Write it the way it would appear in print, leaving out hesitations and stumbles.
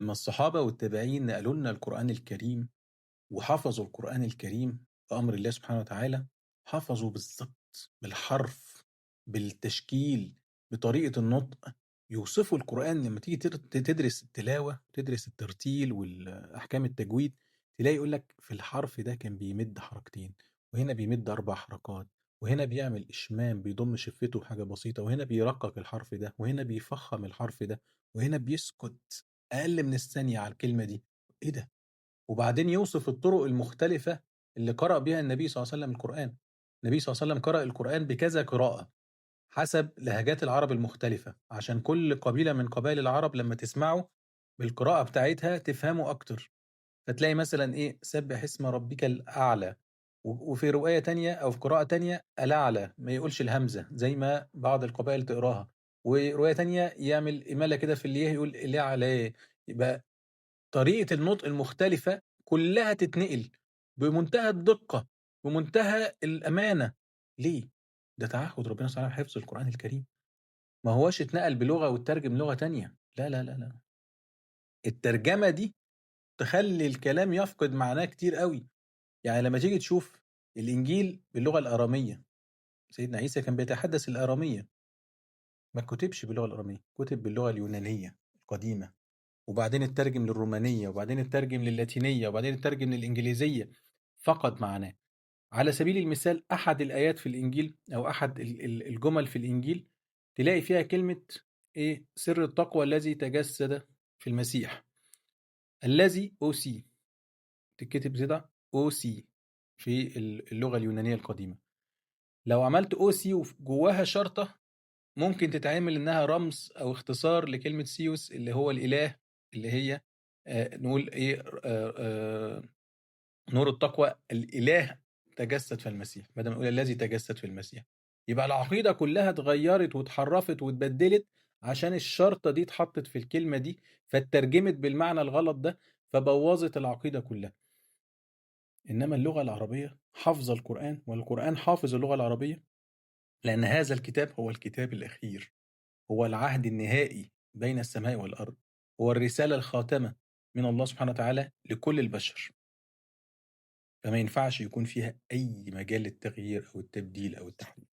أمّا الصحابة والتابعين نقلوا لنا القرآن الكريم وحفظوا القرآن الكريم بأمر الله سبحانه وتعالى، حفظوا بالضبط، بالحرف، بالتشكيل، بطريقة النطق، يوصفوا القرآن لمّا تيجي تدرس التلاوة وتدرس الترتيل أحكام التجويد، تلاقي يقول لك في الحرف ده كان بيمِد حركتين، وهنا بيمِد 4 حركات، وهنا بيعمل إشمام بيضم شفتُه حاجة بسيطة، وهنا بيرقّق الحرف ده، وهنا بيفخّم الحرف ده، وهنا بيسكت أقل من الثانية على الكلمة دي، إيه ده! وبعدين يوصف الطرق المختلفة اللي قرأ بيها النبي صلى الله عليه وسلم القرآن. النبي صلى الله عليه وسلم قرأ القرآن بكذا قراءة، حسب لهجات العرب المختلفة، عشان كل قبيلة من قبائل العرب لمّا تسمعه بالقراءة بتاعتها تفهمه أكتر. فتلاقي مثلًا إيه، سبِّح اسم ربك الأعلى، وفي رواية تانية أو في قراءة تانية الأعلى، ما يقولش الهمزة زي ما بعض القبائل تقراها، ورواية تانية يعمل إمالة كده في الياء يقول الأعلى. يبقى طريقة النطق المختلفة كلّها تتنقل بمنتهى الدقة، بمنتهى الأمانة. ليه؟ ده تعهُّد ربنا سبحانه وتعالى حفظ القرآن الكريم، ما هواش اتنقل بلغة واتّرجم لغة تانية، لا، لا، لا، لا، الترجمة دي تخلّي الكلام يفقد معناه كتير أوي. يعني لمّا تيجي تشوف الإنجيل باللغة الآرامية، سيدنا عيسى كان بيتحدث الآرامية، ما كُتبش باللغة الآرامية، كُتب باللغة اليونانية القديمة. وبعدين اتّرجم للرومانية، وبعدين اتّرجم للاتينية، وبعدين اتّرجم للإنجليزية، فقد معناه. على سبيل المثال أحد الآيات في الإنجيل أو أحد الجُمل في الإنجيل تلاقي فيها كلمة إيه، سر التقوى الذي تجسد في المسيح، الذي OC تتكتب كده OC في اللغة اليونانية القديمة. لو عملت OC جواها شرطة ممكن تتعمل إنها رمز أو اختصار لكلمة سيوس اللي هو الإله، اللي هي نقول إيه نور التقوى الإله تجسد في المسيح، بدل ما نقول الذي تجسد في المسيح. يبقى العقيدة كلها اتغيّرت واتحرّفت واتبدّلت عشان الشرطة دي اتحطّت في الكلمة دي، فاترجمت بالمعنى الغلط ده، فبوّظت العقيدة كلها. إنما اللغة العربية حافظة القرآن، والقرآن حافظ اللغة العربية، لأن هذا الكتاب هو الكتاب الأخير، هو العهد النهائي بين السماء والأرض، هو الرسالة الخاتمة من الله سبحانه وتعالى لكل البشر. فما ينفعش يكون فيها أي مجال للتغيير أو التبديل أو التحريف.